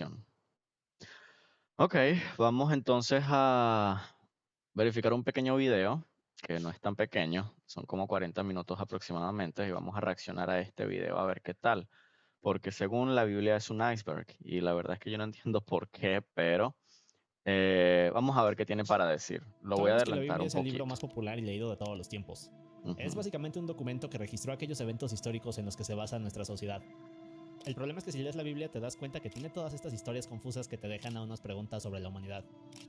grabación. Ok, vamos entonces a verificar un pequeño video, que no es tan pequeño, son como 40 minutos aproximadamente, y vamos a reaccionar a este video a ver qué tal. Porque según la Biblia es un iceberg, y la verdad es que yo no entiendo por qué, pero vamos a ver qué tiene para decir. Lo voy a Sabemos que la adelantar Biblia un es el libro poquito. más popular y leído de todos los tiempos. Es Ujú. básicamente un documento que registró aquellos eventos históricos en los que se basa nuestra sociedad. El problema es que si lees la Biblia te das cuenta que tiene todas estas historias confusas que te dejan a unas preguntas sobre la humanidad.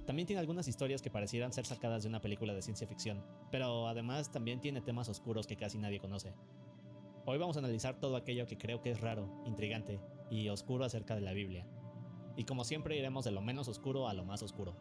También tiene algunas historias que parecieran ser sacadas de una película de ciencia ficción, pero además también tiene temas oscuros que casi nadie conoce. Hoy vamos a analizar todo aquello que creo que es raro, intrigante y oscuro acerca de la Biblia. Y como siempre iremos de lo menos oscuro a lo más oscuro.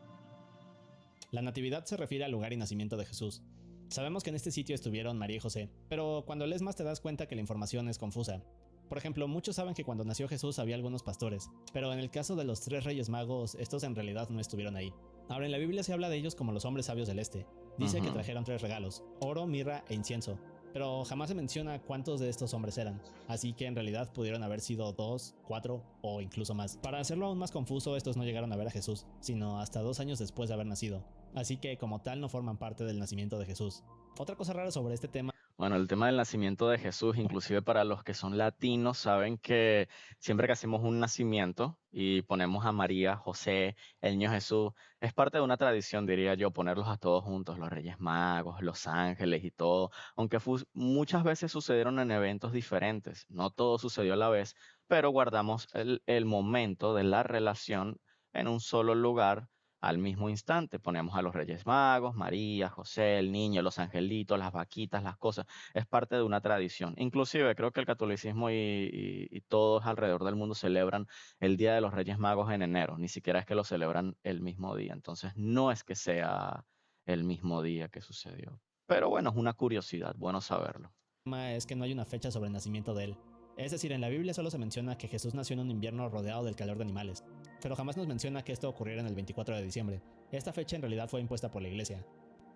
La natividad se refiere al lugar y nacimiento de Jesús. Sabemos que en este sitio estuvieron María y José, pero cuando lees más te das cuenta que la información es confusa. Por ejemplo, muchos saben que cuando nació Jesús había algunos pastores, pero en el caso de los 3 reyes magos, estos en realidad no estuvieron ahí. Ahora en la Biblia se habla de ellos como los hombres sabios del este. Dice que Ujú. trajeron 3 regalos, oro, mirra e incienso, pero jamás se menciona cuántos de estos hombres eran, así que en realidad pudieron haber sido 2, 4 o incluso más. Para hacerlo aún más confuso, estos no llegaron a ver a Jesús, sino hasta 2 años después de haber nacido, así que como tal no forman parte del nacimiento de Jesús. Otra cosa rara sobre este tema. Bueno, el tema del nacimiento de Jesús, inclusive para los que son latinos, saben que siempre que hacemos un nacimiento y ponemos a María, José, el niño Jesús, es parte de una tradición, diría yo, ponerlos a todos juntos, los Reyes Magos, los ángeles y todo, aunque muchas veces sucedieron en eventos diferentes, no todo sucedió a la vez, pero guardamos el momento de la relación en un solo lugar al mismo instante. Ponemos a los Reyes Magos, María, José, el niño, los angelitos, las vaquitas, las cosas. Es parte de una tradición. Inclusive creo que el catolicismo y todos alrededor del mundo celebran el Día de los Reyes Magos en enero. Ni siquiera es que lo celebran el mismo día. Entonces no es que sea el mismo día que sucedió. Pero bueno, es una curiosidad, bueno saberlo. Es que no hay una fecha sobre el nacimiento de él. Es decir, en la Biblia solo se menciona que Jesús nació en un invierno rodeado del calor de animales, pero jamás nos menciona que esto ocurriera en el 24 de diciembre. Esta fecha en realidad fue impuesta por la iglesia.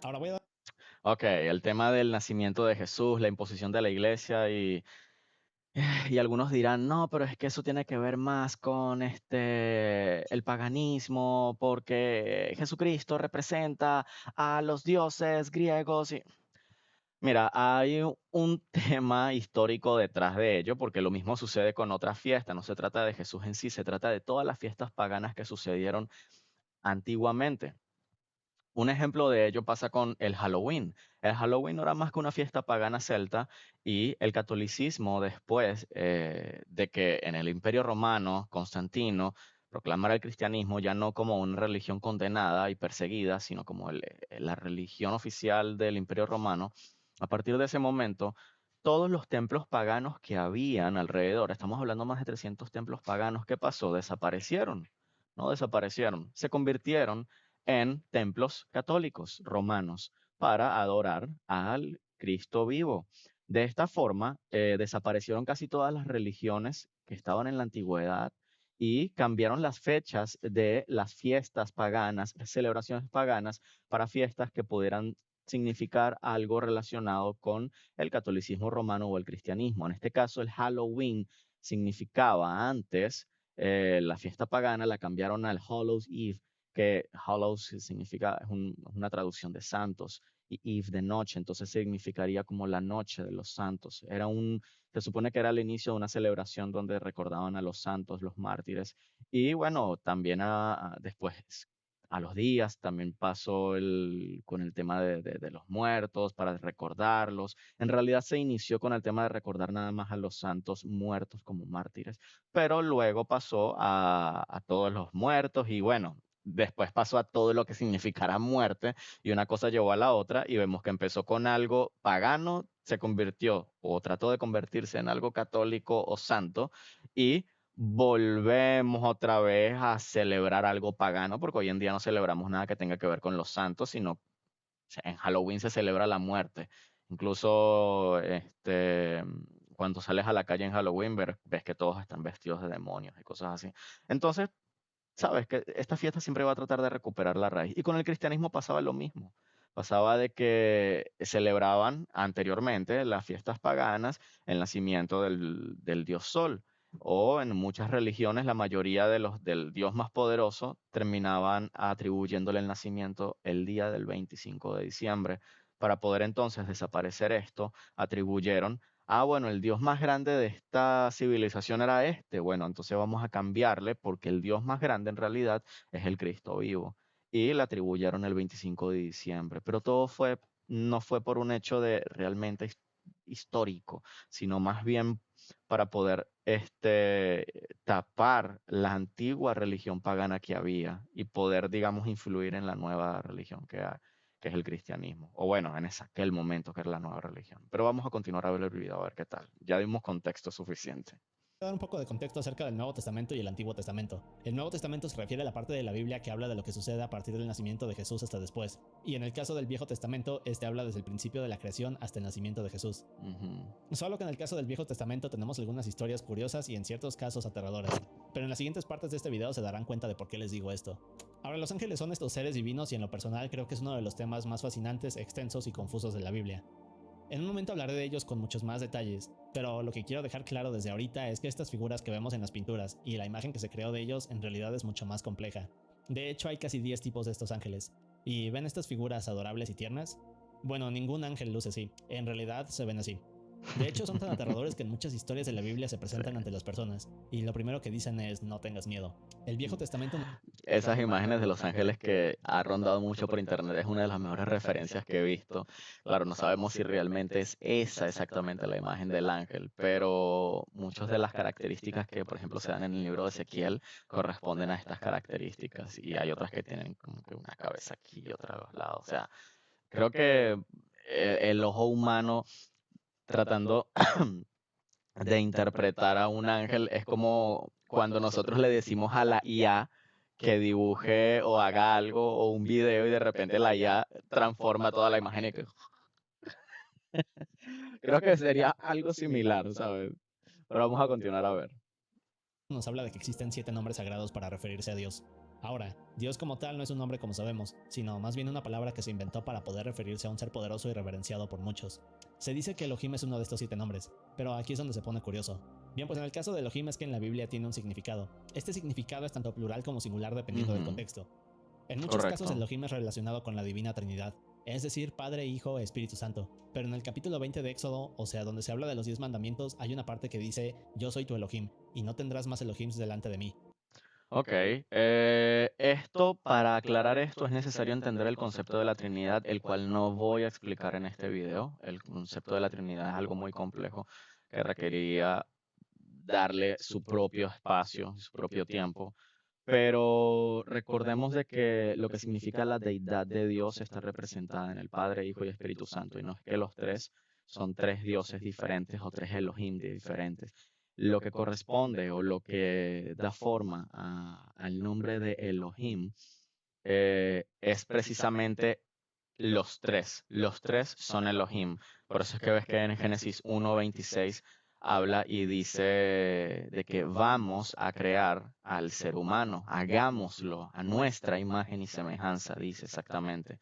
Ahora voy a dar Ok, el tema del nacimiento de Jesús, la imposición de la iglesia y algunos dirán, no, pero es que eso tiene que ver más con el paganismo, porque Jesucristo representa a los dioses griegos. Mira, hay un tema histórico detrás de ello, porque lo mismo sucede con otras fiestas. No se trata de Jesús en sí, se trata de todas las fiestas paganas que sucedieron antiguamente. Un ejemplo de ello pasa con el Halloween. El Halloween no era más que una fiesta pagana celta y el catolicismo después de que en el Imperio Romano Constantino proclamara el cristianismo ya no como una religión condenada y perseguida, sino como la religión oficial del Imperio Romano, a partir de ese momento, todos los templos paganos que habían alrededor, estamos hablando más de 300 templos paganos, ¿qué pasó? Desaparecieron, no desaparecieron, se convirtieron en templos católicos romanos para adorar al Cristo vivo. De esta forma, desaparecieron casi todas las religiones que estaban en la antigüedad y cambiaron las fechas de las fiestas paganas, celebraciones paganas, para fiestas que pudieran significar algo relacionado con el catolicismo romano o el cristianismo. En este caso, el Halloween significaba antes, la fiesta pagana la cambiaron al Hallows Eve, que Hallows significa, es una traducción de santos, y Eve de noche, entonces significaría como la noche de los santos. Se supone que era el inicio de una celebración donde recordaban a los santos, los mártires, y bueno, también después, a los días, también pasó con el tema de los muertos, para recordarlos. En realidad se inició con el tema de recordar nada más a los santos muertos como mártires, pero luego pasó a todos los muertos y bueno, después pasó a todo lo que significara muerte y una cosa llevó a la otra y vemos que empezó con algo pagano, se convirtió o trató de convertirse en algo católico o santo y volvemos otra vez a celebrar algo pagano porque hoy en día no celebramos nada que tenga que ver con los santos, sino en Halloween se celebra la muerte. Incluso cuando sales a la calle en Halloween ves que todos están vestidos de demonios y cosas así. Entonces, sabes que esta fiesta siempre va a tratar de recuperar la raíz. Y con el cristianismo pasaba lo mismo. Pasaba de que celebraban anteriormente las fiestas paganas el nacimiento del dios Sol. O en muchas religiones, la mayoría de los del Dios más poderoso terminaban atribuyéndole el nacimiento el día del 25 de diciembre. Para poder entonces desaparecer esto, atribuyeron, bueno, el Dios más grande de esta civilización era este. Bueno, entonces vamos a cambiarle porque el Dios más grande en realidad es el Cristo vivo. Y le atribuyeron el 25 de diciembre. Pero todo no fue por un hecho de realmente histórico, sino más bien para poder tapar la antigua religión pagana que había y poder, digamos, influir en la nueva religión que es el cristianismo. O bueno, en aquel momento que era la nueva religión. Pero vamos a continuar a ver el video a ver qué tal. Ya dimos contexto suficiente. Dar un poco de contexto acerca del Nuevo Testamento y el Antiguo Testamento. El Nuevo Testamento se refiere a la parte de la Biblia que habla de lo que sucede a partir del nacimiento de Jesús hasta después. Y en el caso del Viejo Testamento, este habla desde el principio de la creación hasta el nacimiento de Jesús. Solo que en el caso del Viejo Testamento tenemos algunas historias curiosas y en ciertos casos aterradoras. Pero en las siguientes partes de este video se darán cuenta de por qué les digo esto. Ahora, los ángeles son estos seres divinos y en lo personal creo que es uno de los temas más fascinantes, extensos y confusos de la Biblia. En un momento hablaré de ellos con muchos más detalles, pero lo que quiero dejar claro desde ahorita es que estas figuras que vemos en las pinturas y la imagen que se creó de ellos en realidad es mucho más compleja. De hecho, hay casi 10 tipos de estos ángeles. ¿Y ven estas figuras adorables y tiernas? Bueno, ningún ángel luce así, en realidad se ven así. De hecho, son tan aterradores que en muchas historias de la Biblia se presentan ante las personas, y lo primero que dicen es no tengas miedo. El Viejo Testamento... Esas imágenes de los ángeles que ha rondado mucho por internet es una de las mejores referencias que he visto. Claro, no sabemos si realmente es esa exactamente la imagen del ángel, pero muchas de las características que, por ejemplo, se dan en el libro de Ezequiel corresponden a estas características y hay otras que tienen como que una cabeza aquí y otra a los lados. O sea, creo que el ojo humano tratando de interpretar a un ángel es como cuando nosotros le decimos a la IA que dibuje o haga algo o un video y de repente la IA transforma toda la imagen y que... Creo que sería algo similar, ¿sabes? Pero vamos a continuar a ver. Nos habla de que existen 7 nombres sagrados para referirse a Dios. Ahora, Dios como tal no es un nombre como sabemos, sino más bien una palabra que se inventó para poder referirse a un ser poderoso y reverenciado por muchos. Se dice que Elohim es uno de estos 7 nombres, pero aquí es donde se pone curioso. Bien, pues en el caso de Elohim es que en la Biblia tiene un significado. Este significado es tanto plural como singular dependiendo del contexto. En muchos casos Elohim es relacionado con la Divina Trinidad, es decir, Padre, Hijo, Espíritu Santo. Pero en el capítulo 20 de Éxodo, o sea, donde se habla de los 10 mandamientos, hay una parte que dice, yo soy tu Elohim, y no tendrás más Elohims delante de mí. Ok, para aclarar esto, es necesario entender el concepto de la Trinidad, el cual no voy a explicar en este video. El concepto de la Trinidad es algo muy complejo que requeriría darle su propio espacio, su propio tiempo. Pero recordemos de que lo que significa la deidad de Dios está representada en el Padre, Hijo y Espíritu Santo, y no es que los tres son tres dioses diferentes o tres Elohim diferentes. Lo que corresponde o lo que da forma al nombre de Elohim es precisamente los tres. Los tres son Elohim. Por eso es que ves que en Génesis 1:26 habla y dice de que vamos a crear al ser humano, hagámoslo a nuestra imagen y semejanza, dice exactamente.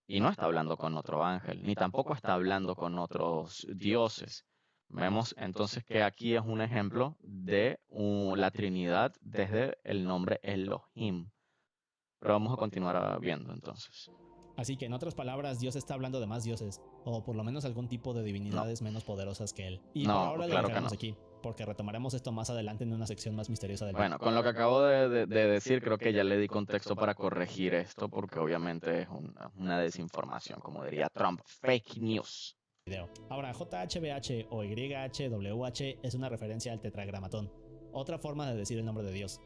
Y no está hablando con otro ángel, ni tampoco está hablando con otros dioses. Vemos entonces que aquí es un ejemplo de la Trinidad desde el nombre Elohim. Pero vamos a continuar viendo entonces. Así que en otras palabras, Dios está hablando de más dioses, o por lo menos algún tipo de No, divinidades menos poderosas que él. Y por no, ahora lo claro que dejaremos no. aquí, porque retomaremos esto más adelante en una sección más misteriosa del Bueno, con lo que acabo de decir, creo que ya le di contexto para corregir esto, porque obviamente es una desinformación, como diría Trump, fake news. video. Ahora, JHBH o YHWH es una referencia al tetragramatón, otra forma de decir el nombre de Dios.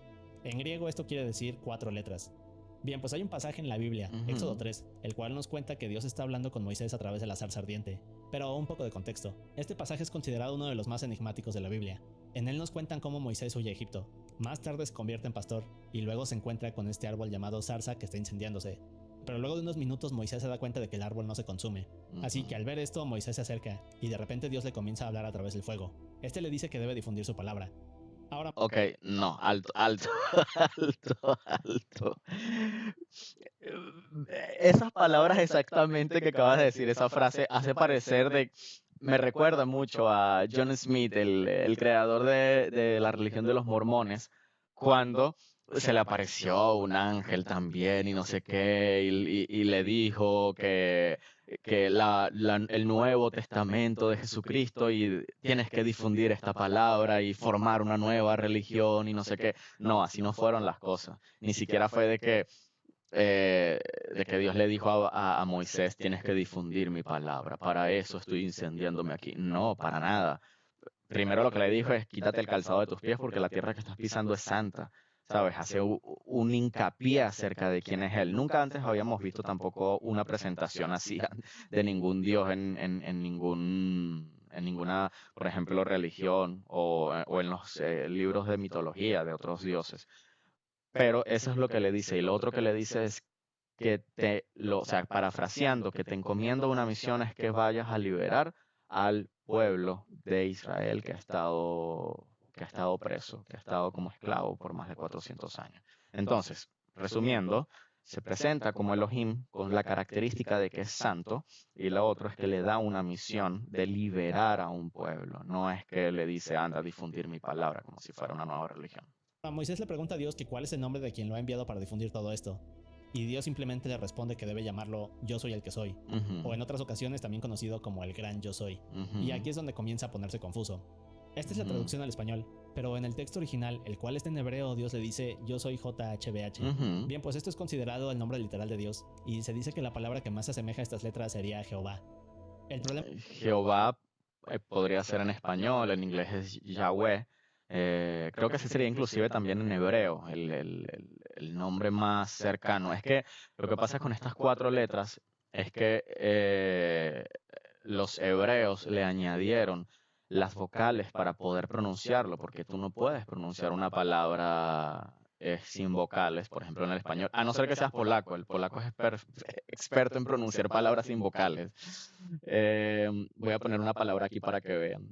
En griego esto quiere decir 4 letras. Bien, pues hay un pasaje en la Biblia, Éxodo 3, el cual nos cuenta que Dios está hablando con Moisés a través de la zarza ardiente. Pero un poco de contexto. Este pasaje es considerado uno de los más enigmáticos de la Biblia. En él nos cuentan cómo Moisés huye a Egipto. Más tarde se convierte en pastor y luego se encuentra con este árbol llamado zarza que está incendiándose. Pero luego de unos minutos Moisés se da cuenta de que el árbol no se consume. Así que al ver esto Moisés se acerca y de repente Dios le comienza a hablar a través del fuego. Este le dice que debe difundir su palabra. Ahora, Ok, no, alto, alto, alto, alto. Esas palabras exactamente que acabas de decir, esa frase, hace parecer me recuerda mucho a John Smith, el creador de la religión de los mormones, cuando se le apareció un ángel también y no sé qué, y le dijo que el Nuevo Testamento de Jesucristo y tienes que difundir esta palabra y formar una nueva religión y no sé qué. No, así no fueron las cosas. Ni siquiera fue eh, de que Dios le dijo a Moisés, tienes que difundir mi palabra, para eso estoy incendiándome aquí. No, para nada. Primero lo que le dijo es, quítate el calzado de tus pies porque la tierra que estás pisando es santa. ¿Sabes? Hace un hincapié acerca de quién es Él. Nunca antes habíamos visto tampoco una presentación así de ningún Dios en ninguna, por ejemplo, religión o en los libros de mitología de otros dioses. Pero eso es lo que le dice. Y lo otro que le dice es o sea, parafraseando, que te encomiendo una misión es que vayas a liberar al pueblo de Israel que ha estado preso, que ha estado como esclavo por más de 400 años. Entonces, resumiendo, se presenta como Elohim con la característica de que es santo y lo otro es que le da una misión de liberar a un pueblo. No es que le dice, anda a difundir mi palabra como si fuera una nueva religión. A Moisés le pregunta a Dios que cuál es el nombre de quien lo ha enviado para difundir todo esto, y Dios simplemente le responde que debe llamarlo Yo soy el que soy, o en otras ocasiones también conocido como el Gran Yo soy. Y aquí es donde comienza a ponerse confuso. Esta es la traducción al español, pero en el texto original, el cual está en hebreo, Dios le dice Yo soy JHBH. Bien, pues esto es considerado el nombre literal de Dios, y se dice que la palabra que más se asemeja a estas letras sería Jehová. El problema... Jehová podría ser en español, en inglés es Yahweh. Creo que ese sería inclusive también en hebreo, el nombre más cercano. Es que lo que pasa con estas 4 letras es que los hebreos le añadieron las vocales para poder pronunciarlo, porque tú no puedes pronunciar una palabra sin vocales, por ejemplo, en el español, a no ser que seas polaco. El polaco es experto en pronunciar palabras sin vocales. Voy a poner una palabra aquí para que vean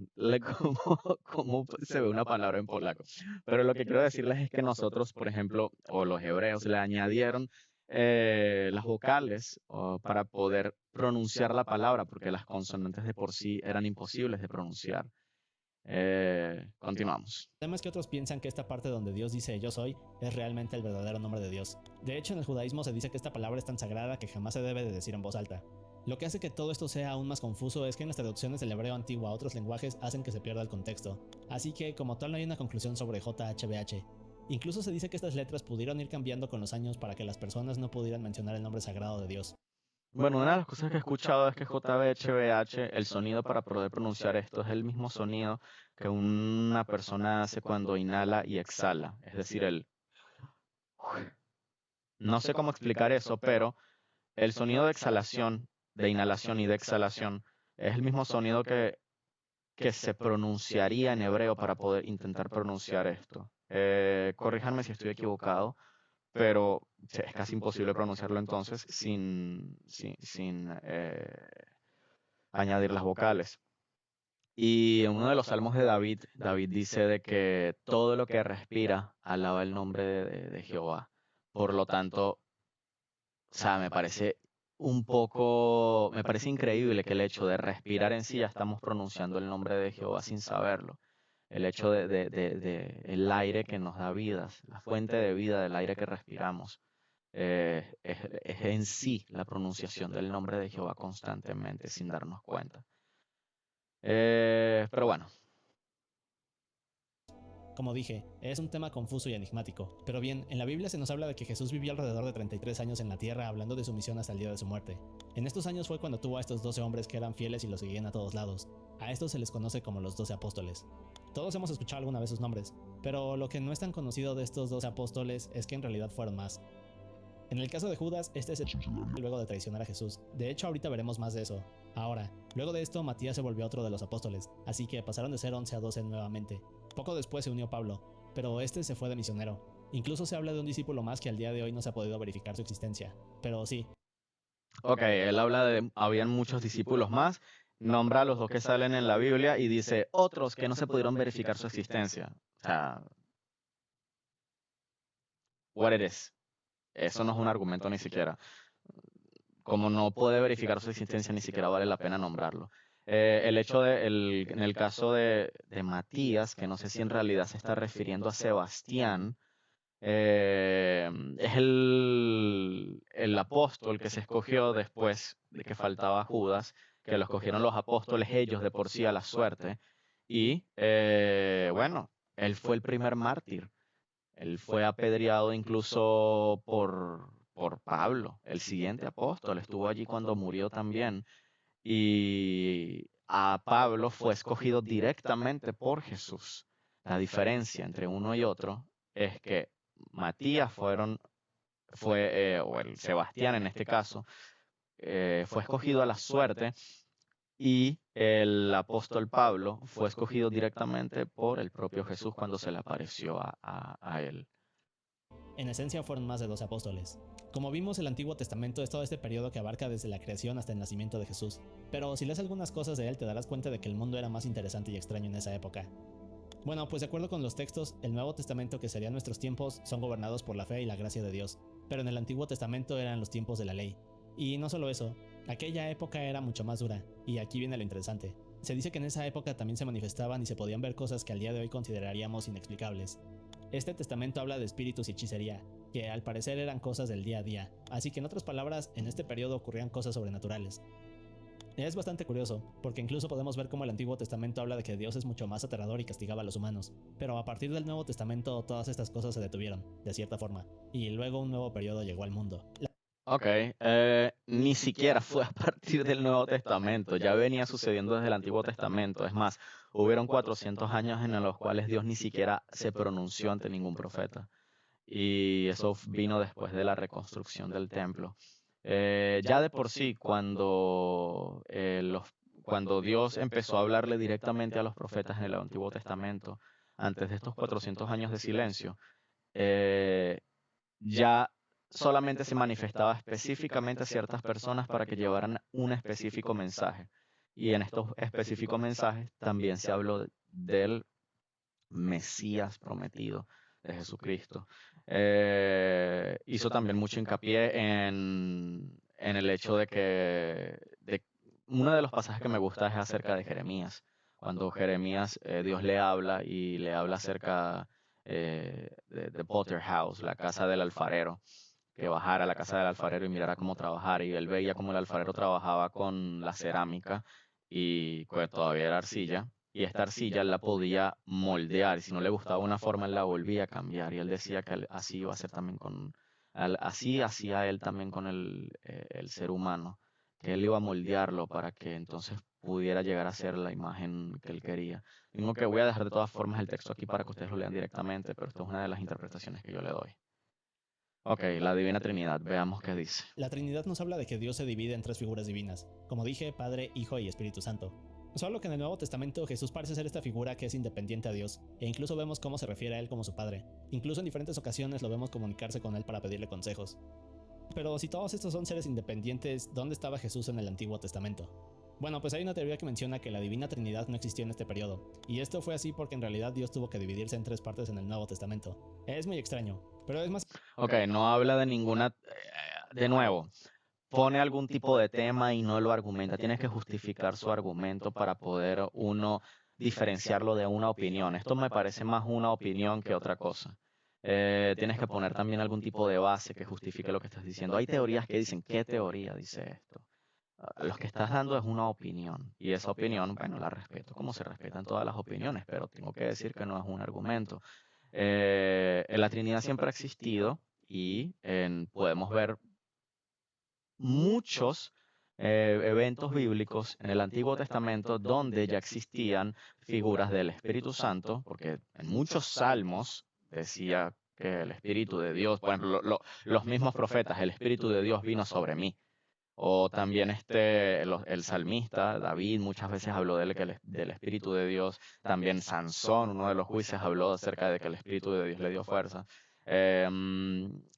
cómo se ve una palabra en polaco. Pero lo que quiero decirles es que nosotros, por ejemplo, o los hebreos, le añadieron las vocales para poder pronunciar la palabra, porque las consonantes de por sí eran imposibles de pronunciar. Continuamos. El problema es que otros piensan que esta parte donde Dios dice Yo soy es realmente el verdadero nombre de Dios. De hecho, en el judaísmo se dice que esta palabra es tan sagrada que jamás se debe de decir en voz alta. Lo que hace que todo esto sea aún más confuso es que en las traducciones del hebreo antiguo a otros lenguajes hacen que se pierda el contexto. Así que, como tal, no hay una conclusión sobre JHBH. Incluso se dice que estas letras pudieron ir cambiando con los años para que las personas no pudieran mencionar el nombre sagrado de Dios. Bueno, una de las cosas que he escuchado es que JBHBH, el sonido para poder pronunciar esto es el mismo sonido que una persona hace cuando inhala y exhala. Es decir, no sé cómo explicar eso, pero el sonido de exhalación, de inhalación y de exhalación es el mismo sonido que se pronunciaría en hebreo para poder intentar pronunciar esto. Corríjanme si estoy equivocado, pero es casi imposible pronunciarlo entonces sin añadir las vocales. Y en uno de los salmos de David, David dice de que todo lo que respira alaba el nombre de Jehová. Por lo tanto, o sea, me parece increíble que el hecho de respirar en sí ya estamos pronunciando el nombre de Jehová sin saberlo. El hecho de el aire que nos da vidas, la fuente de vida del aire que respiramos, es en sí la pronunciación del nombre de Jehová constantemente sin darnos cuenta. Pero bueno. Como dije, es un tema confuso y enigmático. Pero bien, en la Biblia se nos habla de que Jesús vivió alrededor de 33 años en la tierra hablando de su misión hasta el día de su muerte. En estos años fue cuando tuvo a estos 12 hombres que eran fieles y lo seguían a todos lados. A estos se les conoce como los 12 apóstoles. Todos hemos escuchado alguna vez sus nombres, pero lo que no es tan conocido de estos 12 apóstoles es que en realidad fueron más. En el caso de Judas, este se luego de traicionar a Jesús. De hecho, ahorita veremos más de eso. Ahora, luego de esto, Matías se volvió otro de los apóstoles, así que pasaron de ser 11 a 12 nuevamente. Poco después se unió Pablo, pero este se fue de misionero. Incluso se habla de un discípulo más que al día de hoy no se ha podido verificar su existencia. Pero sí. Ok, él habla de habían muchos discípulos más, nombra a los 2 que salen en la Biblia y dice otros que no se pudieron verificar su existencia. O sea, what it is. Eso no es un argumento ni siquiera. Como no puede verificar su existencia, ni siquiera vale la pena nombrarlo. El hecho en el caso de Matías, que no sé si en realidad se está refiriendo a Sebastián, es el apóstol que se escogió después de que faltaba Judas, que lo escogieron los apóstoles ellos de por sí a la suerte. Y bueno, él fue el primer mártir. Él fue apedreado incluso por Pablo, el siguiente apóstol. Estuvo allí cuando murió también. Y a Pablo fue escogido directamente por Jesús. La diferencia entre uno y otro es que Matías o el Sebastián en este caso, fue escogido a la suerte y el apóstol Pablo fue escogido directamente por el propio Jesús cuando se le apareció a él. En esencia fueron más de 12 apóstoles. Como vimos, el Antiguo Testamento es todo este periodo que abarca desde la creación hasta el nacimiento de Jesús, pero si lees algunas cosas de él te darás cuenta de que el mundo era más interesante y extraño en esa época. Bueno, pues de acuerdo con los textos, el Nuevo Testamento, que serían nuestros tiempos, son gobernados por la fe y la gracia de Dios, pero en el Antiguo Testamento eran los tiempos de la ley. Y no solo eso, aquella época era mucho más dura, y aquí viene lo interesante. Se dice que en esa época también se manifestaban y se podían ver cosas que al día de hoy consideraríamos inexplicables. Este testamento habla de espíritus y hechicería, que al parecer eran cosas del día a día, así que en otras palabras, en este periodo ocurrían cosas sobrenaturales. Es bastante curioso, porque incluso podemos ver cómo el Antiguo Testamento habla de que Dios es mucho más aterrador y castigaba a los humanos, pero a partir del Nuevo Testamento todas estas cosas se detuvieron, de cierta forma, y luego un nuevo periodo llegó al mundo. Ok, ni siquiera fue a partir del Nuevo Testamento, ya venía sucediendo desde el Antiguo Testamento. Es más, hubieron 400 años en los cuales Dios ni siquiera se pronunció ante ningún profeta. Y eso vino después de la reconstrucción del templo. Ya de por sí, cuando Dios empezó a hablarle directamente a los profetas en el Antiguo Testamento, antes de estos 400 años de silencio, eh, ya solamente se manifestaba específicamente a ciertas personas para que llevaran un específico mensaje. Y en estos específicos mensajes también se habló del Mesías prometido, de Jesucristo. Hizo también mucho hincapié en el hecho de que uno de los pasajes que me gusta es acerca de Jeremías. Cuando Jeremías, Dios le habla y le habla acerca de Potter House, la casa del alfarero, que bajara a la casa del alfarero y mirara cómo trabajara. Y él veía cómo el alfarero trabajaba con la cerámica y pues, todavía era arcilla. Y esta arcilla él la podía moldear. Y si no le gustaba una forma, él la volvía a cambiar. Y él decía que así iba a ser también así hacía él también con el ser humano. Que él iba a moldearlo para que entonces pudiera llegar a ser la imagen que él quería. Mismo que voy a dejar de todas formas el texto aquí para que ustedes lo lean directamente, pero esto es una de las interpretaciones que yo le doy. Ok, la Divina Trinidad, veamos qué dice. La Trinidad nos habla de que Dios se divide en tres figuras divinas, como dije, Padre, Hijo y Espíritu Santo. Solo que en el Nuevo Testamento Jesús parece ser esta figura que es independiente a Dios, e incluso vemos cómo se refiere a Él como su Padre. Incluso en diferentes ocasiones lo vemos comunicarse con Él para pedirle consejos. Pero si todos estos son seres independientes, ¿dónde estaba Jesús en el Antiguo Testamento? Bueno, pues hay una teoría que menciona que la Divina Trinidad no existió en este periodo, y esto fue así porque en realidad Dios tuvo que dividirse en tres partes en el Nuevo Testamento. Es muy extraño, pero es más... Ok, no habla de ninguna... de nuevo, pone algún tipo de tema y no lo argumenta. Tienes que justificar su argumento para poder uno diferenciarlo de una opinión. Esto me parece más una opinión que otra cosa. Tienes que poner también algún tipo de base que justifique lo que estás diciendo. Hay teorías que dicen, ¿qué teoría dice esto? Lo que estás dando es una opinión y esa opinión, bueno, la respeto como se respetan todas las opiniones, pero tengo que decir que no es un argumento. La Trinidad siempre ha existido y podemos ver muchos eventos bíblicos en el Antiguo Testamento donde ya existían figuras del Espíritu Santo, porque en muchos salmos decía que el Espíritu de Dios, por ejemplo, los mismos profetas, el Espíritu de Dios vino sobre mí. O también el salmista, David, muchas veces habló del Espíritu de Dios. También Sansón, uno de los jueces, habló acerca de que el Espíritu de Dios le dio fuerza.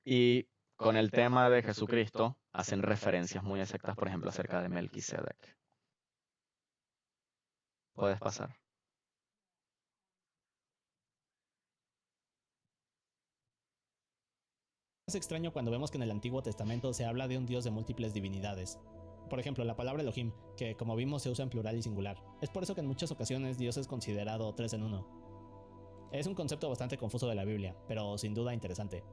Y con el tema de Jesucristo, hacen referencias muy exactas, por ejemplo, acerca de Melquisedec. Puedes pasar. Es extraño cuando vemos que en el Antiguo Testamento se habla de un Dios de múltiples divinidades. Por ejemplo, la palabra Elohim, que como vimos se usa en plural y singular. Es por eso que en muchas ocasiones Dios es considerado tres en uno. Es un concepto bastante confuso de la Biblia, pero sin duda interesante.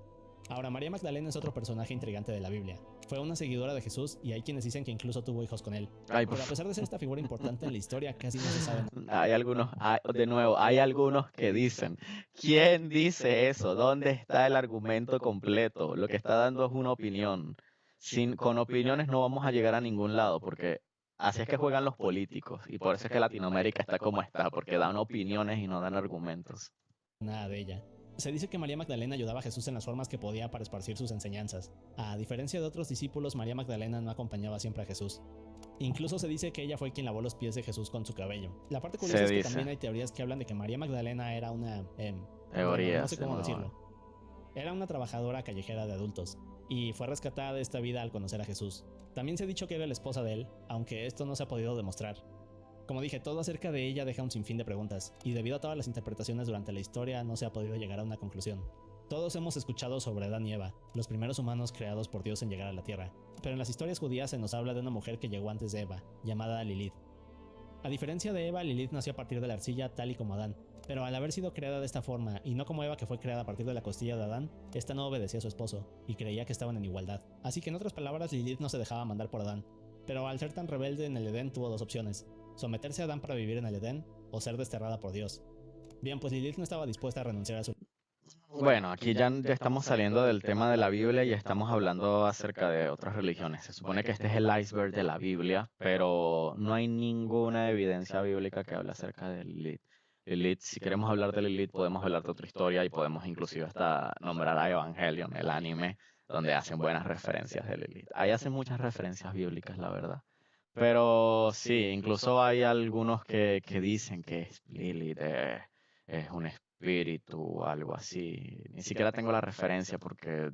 Ahora, María Magdalena es otro personaje intrigante de la Biblia. Fue una seguidora de Jesús y hay quienes dicen que incluso tuvo hijos con él. Ay, Pero a pesar de ser esta figura importante en la historia, casi no se sabe nada. de nuevo, hay algunos que dicen, ¿quién dice eso? ¿Dónde está el argumento completo? Lo que está dando es una opinión. Con opiniones no vamos a llegar a ningún lado, porque así es que juegan los políticos, y por eso es que Latinoamérica está como está, porque dan opiniones y no dan argumentos. Nada de ella. Se dice que María Magdalena ayudaba a Jesús en las formas que podía para esparcir sus enseñanzas. A diferencia de otros discípulos, María Magdalena no acompañaba siempre a Jesús. Incluso se dice que ella fue quien lavó los pies de Jesús con su cabello. La parte curiosa es que también hay teorías que hablan de que María Magdalena era una... Teoría, no sé cómo decirlo. Era una trabajadora callejera de adultos, y fue rescatada de esta vida al conocer a Jesús. También se ha dicho que era la esposa de él, aunque esto no se ha podido demostrar. Como dije, todo acerca de ella deja un sinfín de preguntas, y debido a todas las interpretaciones durante la historia no se ha podido llegar a una conclusión. Todos hemos escuchado sobre Adán y Eva, los primeros humanos creados por Dios en llegar a la Tierra, pero en las historias judías se nos habla de una mujer que llegó antes de Eva, llamada Lilith. A diferencia de Eva, Lilith nació a partir de la arcilla tal y como Adán, pero al haber sido creada de esta forma y no como Eva que fue creada a partir de la costilla de Adán, esta no obedecía a su esposo y creía que estaban en igualdad. Así que en otras palabras, Lilith no se dejaba mandar por Adán, pero al ser tan rebelde en el Edén tuvo dos opciones: someterse a Adán para vivir en el Edén o ser desterrada por Dios. Bien, pues Lilith no estaba dispuesta a renunciar a su... Bueno, aquí ya estamos saliendo del tema de la Biblia y estamos hablando acerca de otras religiones. Se supone que este es el iceberg de la Biblia, pero no hay ninguna evidencia bíblica que hable acerca de Lilith. Lilith, si queremos hablar de Lilith, podemos hablar de otra historia y podemos inclusive hasta nombrar a Evangelion, el anime, donde hacen buenas referencias de Lilith. Ahí hacen muchas referencias bíblicas, la verdad. Pero sí, incluso hay algunos que dicen que Lilith es un espíritu o algo así. Ni siquiera tengo la referencia porque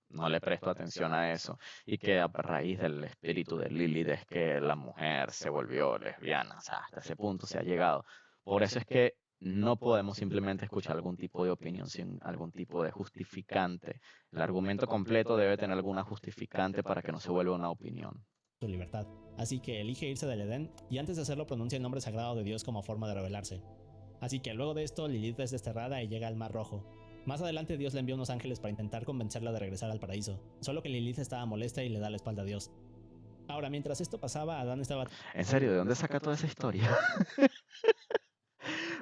no le presto atención a eso. Y que a raíz del espíritu de Lilith es que la mujer se volvió lesbiana. O sea, hasta ese punto se ha llegado. Por eso es que no podemos simplemente escuchar algún tipo de opinión sin algún tipo de justificante. El argumento completo debe tener alguna justificante para que no se vuelva una opinión. su libertad. Así que elige irse del Edén y antes de hacerlo pronuncia el nombre sagrado de Dios como forma de rebelarse. Así que luego de esto Lilith es desterrada y llega al Mar Rojo. Más adelante Dios le envía unos ángeles para intentar convencerla de regresar al paraíso, solo que Lilith estaba molesta y le da la espalda a Dios. Ahora, mientras esto pasaba, Adán estaba... ¿En serio? ¿De dónde saca toda esa historia?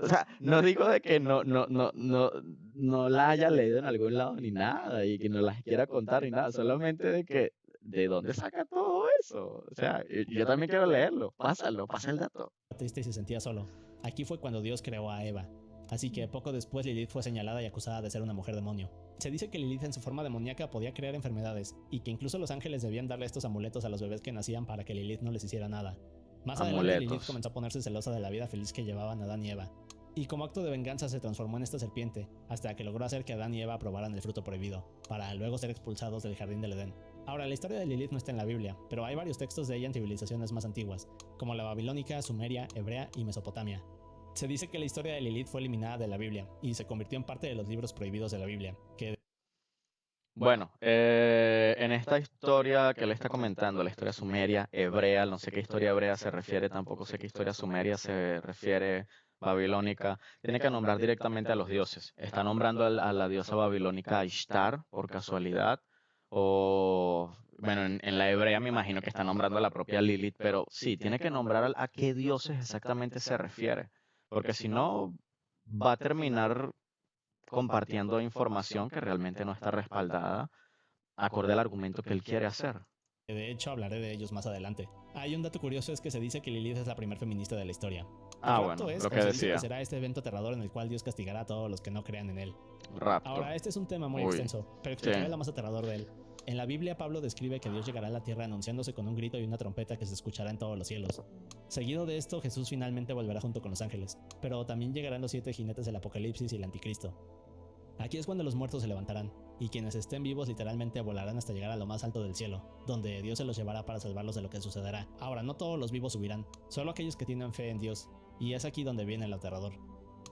O sea, no digo de que no la haya leído en algún lado ni nada y que no las quiera contar ni nada, solamente de que ¿de dónde saca todo eso? O sea, yo también quiero leerlo. Pasa el dato. triste y se sentía solo. Aquí fue cuando Dios creó a Eva. Así que poco después Lilith fue señalada y acusada de ser una mujer demonio. Se dice que Lilith en su forma demoníaca podía crear enfermedades y que incluso los ángeles debían darle estos amuletos a los bebés que nacían para que Lilith no les hiciera nada. Más adelante Lilith comenzó a ponerse celosa de la vida feliz que llevaban Adán y Eva, y como acto de venganza se transformó en esta serpiente, hasta que logró hacer que Adán y Eva probaran el fruto prohibido, para luego ser expulsados del jardín del Edén. Ahora, la historia de Lilith no está en la Biblia, pero hay varios textos de ella en civilizaciones más antiguas, como la babilónica, sumeria, hebrea y Mesopotamia. Se dice que la historia de Lilith fue eliminada de la Biblia, y se convirtió en parte de los libros prohibidos de la Biblia, que... Bueno, en esta historia que le está comentando, la historia sumeria, hebrea, no sé qué historia hebrea se refiere, tampoco sé qué historia sumeria se refiere, babilónica, tiene que nombrar directamente a los dioses. Está nombrando a la diosa babilónica Ishtar, por casualidad, o, bueno, en la hebrea me imagino que está nombrando a la propia Lilith, pero sí, tiene que nombrar a qué dioses exactamente se refiere, porque si no, va a terminar compartiendo información que realmente no está respaldada acorde al argumento que él quiere hacer. De hecho, hablaré de ellos más adelante. Hay un dato curioso, es que se dice que Lilith es la primer feminista de la historia. Bueno, es, lo que se dice decía. que será este evento aterrador en el cual Dios castigará a todos los que no crean en él. Rapto. Ahora, este es un tema muy extenso, pero explicaré lo más aterrador de él. En la Biblia, Pablo describe que Dios llegará a la tierra anunciándose con un grito y una trompeta que se escuchará en todos los cielos. Seguido de esto, Jesús finalmente volverá junto con los ángeles, pero también llegarán los 7 jinetes del Apocalipsis y el Anticristo. Aquí es cuando los muertos se levantarán, y quienes estén vivos literalmente volarán hasta llegar a lo más alto del cielo, donde Dios se los llevará para salvarlos de lo que sucederá. Ahora, no todos los vivos subirán, solo aquellos que tienen fe en Dios, y es aquí donde viene el aterrador.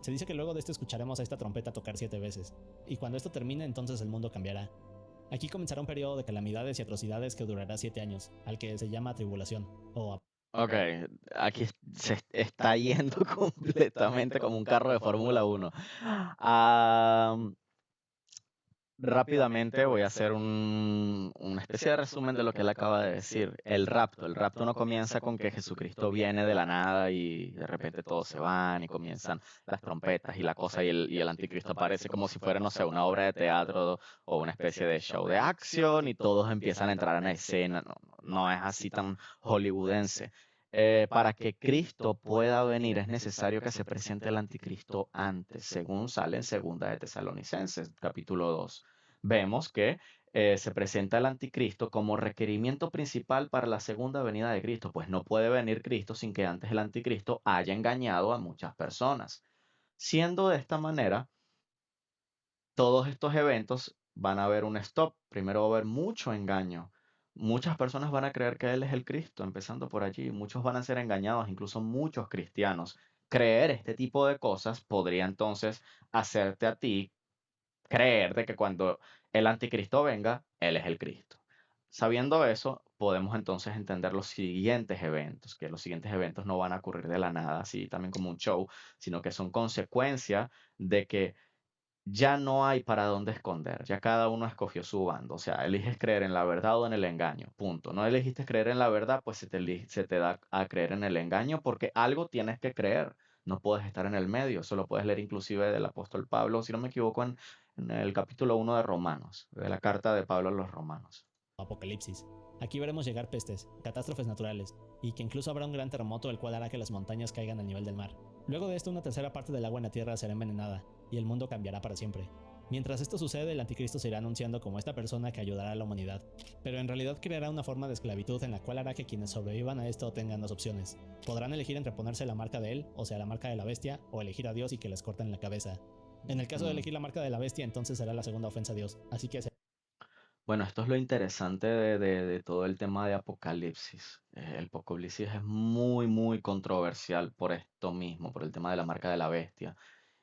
Se dice que luego de esto escucharemos a esta trompeta tocar 7 veces, y cuando esto termine entonces el mundo cambiará. Aquí comenzará un periodo de calamidades y atrocidades que durará 7 años, al que se llama tribulación, o Ok, aquí se está yendo completamente como un carro de Fórmula 1. Am, Rápidamente voy a hacer una especie de resumen de lo que él acaba de decir. El rapto. El rapto no comienza con que Jesucristo viene de la nada y de repente todos se van y comienzan las trompetas y la cosa y el anticristo aparece como si fuera, no sé, una obra de teatro o una especie de show de acción y todos empiezan a entrar en la escena. No, no es así tan hollywoodense. Para que Cristo pueda venir es necesario que se presente el anticristo antes, según sale en Segunda de Tesalonicenses, capítulo 2. Vemos que se presenta el anticristo como requerimiento principal para la segunda venida de Cristo, pues no puede venir Cristo sin que antes el anticristo haya engañado a muchas personas. Siendo de esta manera, todos estos eventos van a haber un stop. Primero va a haber mucho engaño. Muchas personas van a creer que Él es el Cristo, empezando por allí. Muchos van a ser engañados, incluso muchos cristianos. Creer este tipo de cosas podría entonces hacerte a ti creer de que cuando el anticristo venga, Él es el Cristo. Sabiendo eso, podemos entonces entender los siguientes eventos, que los siguientes eventos no van a ocurrir de la nada, así también como un show, sino que son consecuencia de que ya no hay para dónde esconder, ya cada uno escogió su bando, o sea, eliges creer en la verdad o en el engaño, punto. No elegiste creer en la verdad, pues se te da a creer en el engaño porque algo tienes que creer, no puedes estar en el medio, eso lo puedes leer inclusive del apóstol Pablo, si no me equivoco, en el capítulo 1 de Romanos, de la carta de Pablo a los romanos. Apocalipsis. Aquí veremos llegar pestes, catástrofes naturales, y que incluso habrá un gran terremoto el cual hará que las montañas caigan al nivel del mar. Luego de esto, una tercera parte del agua en la tierra será envenenada, y el mundo cambiará para siempre. Mientras esto sucede, el anticristo se irá anunciando como esta persona que ayudará a la humanidad, pero en realidad creará una forma de esclavitud en la cual hará que quienes sobrevivan a esto tengan dos opciones. Podrán elegir entre ponerse la marca de él, o sea la marca de la bestia, o elegir a Dios y que les corten la cabeza. En el caso de Mm. elegir la marca de la bestia, entonces será la segunda ofensa a Dios, así que Bueno, esto es lo interesante de todo el tema de Apocalipsis. El Apocalipsis es muy, muy controversial por esto mismo, por el tema de la marca de la bestia.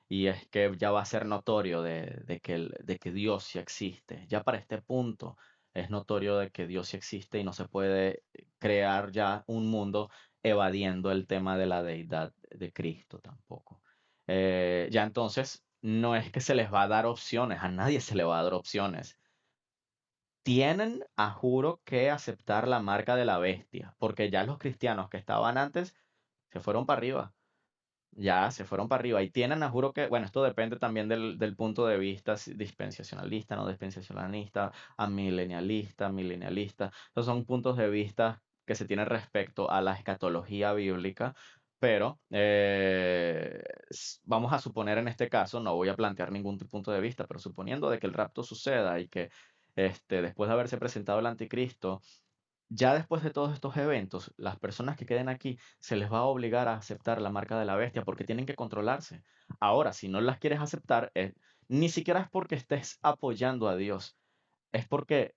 Y es que ya va a ser notorio de que Dios sí existe. Ya para este punto es notorio de que Dios sí existe y no se puede crear ya un mundo evadiendo el tema de la deidad de Cristo tampoco. Ya entonces no es que se les va a dar opciones, a nadie se le va a dar opciones. Tienen, a juro, que aceptar la marca de la bestia, porque ya los cristianos que estaban antes se fueron para arriba. Ya se fueron para arriba y tienen, a juro que, bueno, esto depende también del punto de vista dispensacionalista, no dispensacionalista, amilenialista, milenialista. Esos son puntos de vista que se tienen respecto a la escatología bíblica, pero vamos a suponer en este caso, no voy a plantear ningún punto de vista, pero suponiendo de que el rapto suceda y que después de haberse presentado el anticristo, ya después de todos estos eventos, las personas que queden aquí se les va a obligar a aceptar la marca de la bestia porque tienen que controlarse. Ahora, si no las quieres aceptar, ni siquiera es porque estés apoyando a Dios, es porque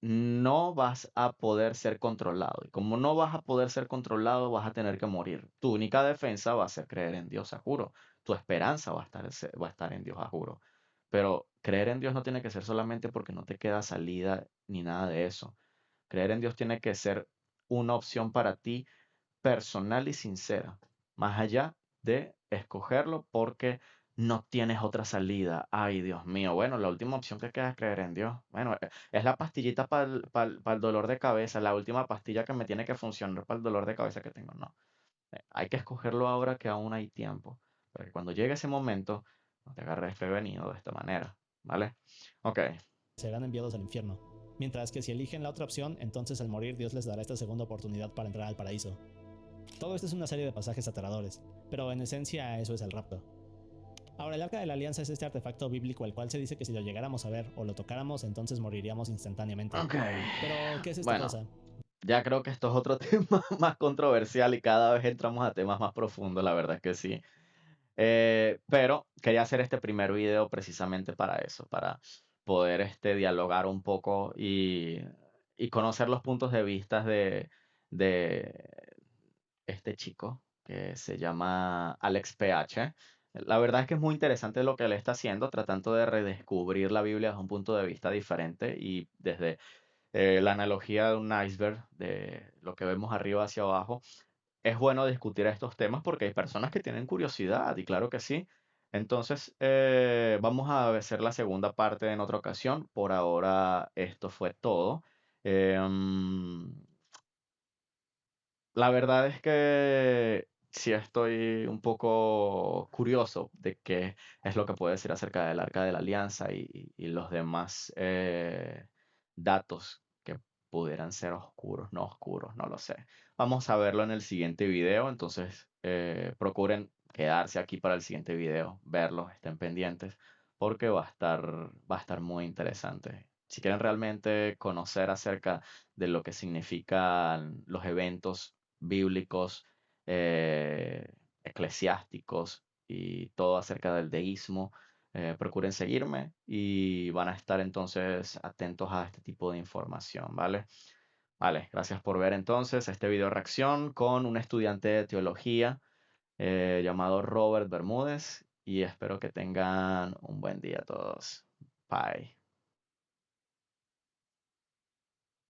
no vas a poder ser controlado. Y como no vas a poder ser controlado, vas a tener que morir. Tu única defensa va a ser creer en Dios, a juro. Tu esperanza va a estar en Dios, a juro. Pero creer en Dios no tiene que ser solamente porque no te queda salida ni nada de eso. Creer en Dios tiene que ser una opción para ti personal y sincera, más allá de escogerlo porque no tienes otra salida. Ay, Dios mío. Bueno, la última opción que queda es creer en Dios. Bueno, es la pastillita para el dolor de cabeza, la última pastilla que me tiene que funcionar para el dolor de cabeza que tengo. No, hay que escogerlo ahora que aún hay tiempo, para que cuando llegue ese momento no te agarres desprevenido de esta manera, ¿vale? Ok. serán enviados al infierno. Mientras que si eligen la otra opción, entonces al morir Dios les dará esta segunda oportunidad para entrar al paraíso. Todo esto es una serie de pasajes aterradores, pero en esencia eso es el rapto. Ahora, el Arca de la Alianza es este artefacto bíblico al cual se dice que si lo llegáramos a ver o lo tocáramos, entonces moriríamos instantáneamente. Ok. Pero, ¿qué es esta Bueno, cosa? ya creo que esto es otro tema más controversial y cada vez entramos a temas más profundos, la verdad es que sí. Pero quería hacer este primer video precisamente para eso, para poder dialogar un poco y conocer los puntos de vista de este chico que se llama Alex PH. La verdad es que es muy interesante lo que él está haciendo, tratando de redescubrir la Biblia desde un punto de vista diferente y desde la analogía de un iceberg, de lo que vemos arriba hacia abajo. Es bueno discutir estos temas porque hay personas que tienen curiosidad y claro que sí. Entonces, vamos a hacer la segunda parte en otra ocasión. Por ahora, esto fue todo. Em, la verdad es que sí estoy un poco curioso de qué es lo que puede decir acerca del Arca de la Alianza y los demás datos que pudieran ser oscuros, no oscuros, no lo sé. Vamos a verlo en el siguiente video, entonces procuren quedarse aquí para el siguiente video, verlo, estén pendientes, porque va a estar muy interesante. Si quieren realmente conocer acerca de lo que significan los eventos bíblicos, eclesiásticos y todo acerca del deísmo. Procuren seguirme y van a estar entonces atentos a este tipo de información, ¿vale? Vale, gracias por ver entonces este video reacción con un estudiante de teología llamado Robert Bermúdez y espero que tengan un buen día todos. Bye.